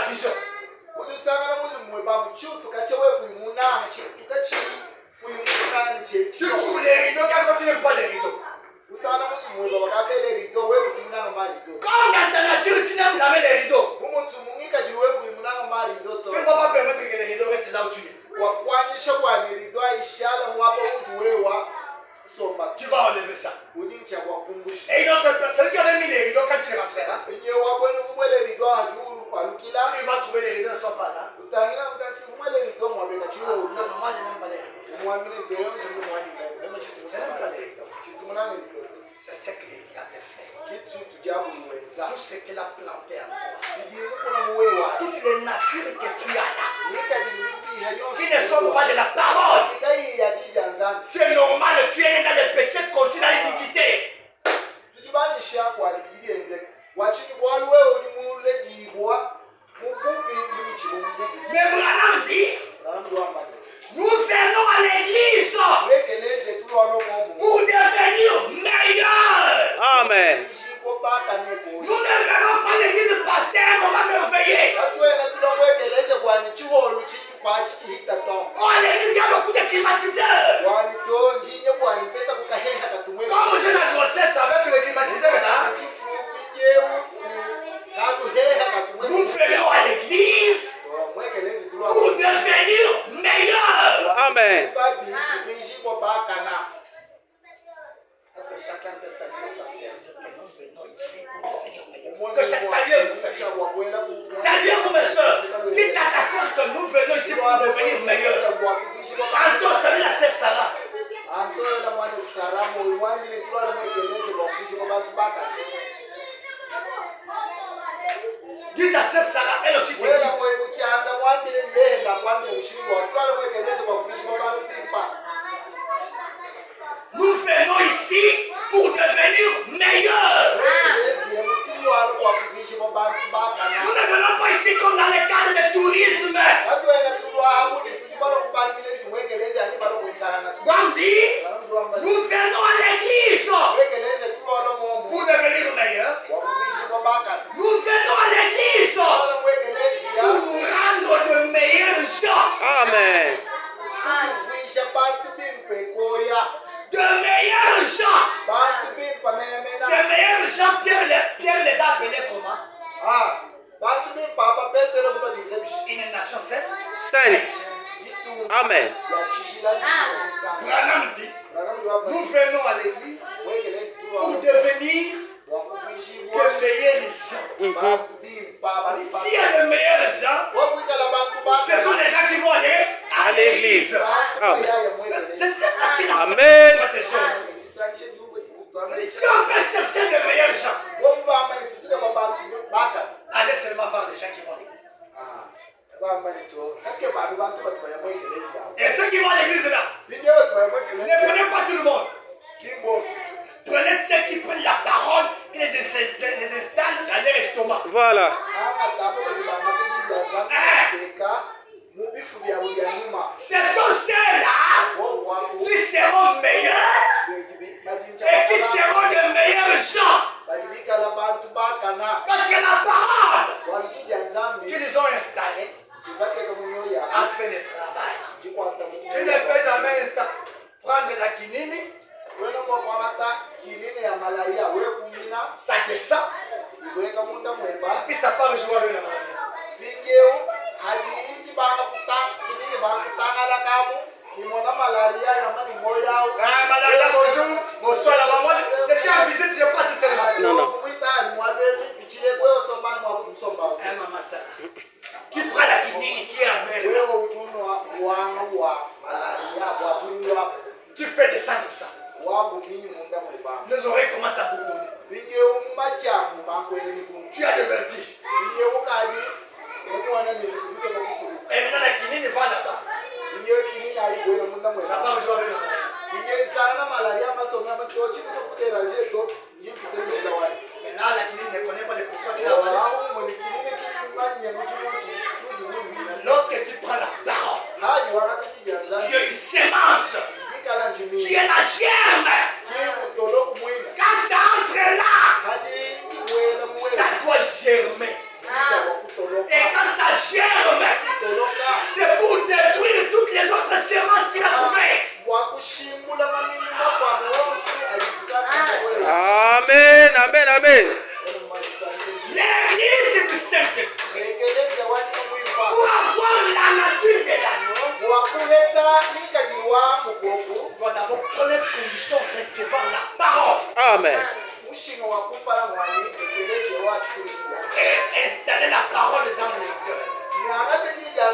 vision. Tu trouves les rideaux quand tu n'aimes pas les rideaux. Comme dans ta nature, tu n'aimes jamais les rideaux. Tu ne vas pas permettre que les rideaux restent là où tu es. Tu vas enlever ça. Et une autre personne qui avait mis les rideaux quand tu les rentreras, il va trouver les rideaux ne sont pas là. Non, moi je n'aime pas les rideaux. Je n'aime pas les rideaux. C'est ce que le diable fait. Tout ce qu'il a planté en toi. Toutes les natures que tu as là, qui ne sont pas de la parole. C'est normal, tu es né dans le péché, conçu dans l'iniquité. Mais Branham dit, nous venons à l'église pour devenir meilleurs. Amen. Nous ne venons pas à l'église passer un moment merveilleux. Oh, à l'église, il y a beaucoup de climatiseurs. Comme j'ai la grossesse avec le climatiseur là, nous venons à l'église pour devenir meilleurs. Amen. Est-ce que chacun peut saluer sa sœur que nous venons ici pour devenir meilleurs? Que saluez-vous, saluez-vous mes soeurs. Dites à ta sœur que nous venons ici pour devenir meilleurs. Tantôt, salut la sœur Sarah. Dites à sœur Sarah, elle aussi te dit. Nous venons ici pour devenir meilleurs. Nous ne venons pas ici comme dans le cadre de tourisme. Gandhi, nous venons à l'église pour devenir meilleurs. Nous venons à l'église pour nous rendre de meilleurs gens. Amen. De meilleurs gens. Ces meilleurs gens, Pierre les a appelés comment? Une nation Sainte. Amen. Branham dit, nous venons à l'église pour devenir de meilleurs gens. S'il y a de meilleurs gens, ce sont des gens qui vont aller à l'église. Amen. Je sais pas si on Amen. fait ces choses. Si on peut chercher de meilleurs gens, allez seulement voir les gens qui vont à l'église. Et ceux qui vont à l'église là, ne prenez pas tout le monde. Prenez ceux qui prennent la parole et les installent dans leur estomac. Voilà. Ce sont ceux-là qui seront meilleurs et qui seront de meilleurs gens. Parce que la parole qu'ils ont installée a fait le travail. Tu ne peux jamais prendre la quinine, ça descend, et puis ça part jouer avec la malaria, bonjour, bonsoir là-bas. Je suis en visite, je passe seulement. Non, non. Maman Sarah, tu prends la quinine qui est amère. Tu fais descendre ça. Les oreilles commencent à bourdonner. Tu as des vertiges. Et maintenant la quinine va là-bas. Ça part jouer avec la malaria. Maintenant la quinine ne connaît pas les pourquoi tu l'as. Lorsque tu prends la parole, il y a une sémence qui est la germe. Quand ça entre là, ça doit germer. Amen. L'église du Saint-Esprit ekeleza wanyamwifa pour avoir la nature de l'agneau wakuleta likadiwa mukoku doit d'abord connaître condition recevoir la parole Amen. mushinga wakupala mwani ekeleza wakuliya et installer la parole dans le cœur. nyakate jijaza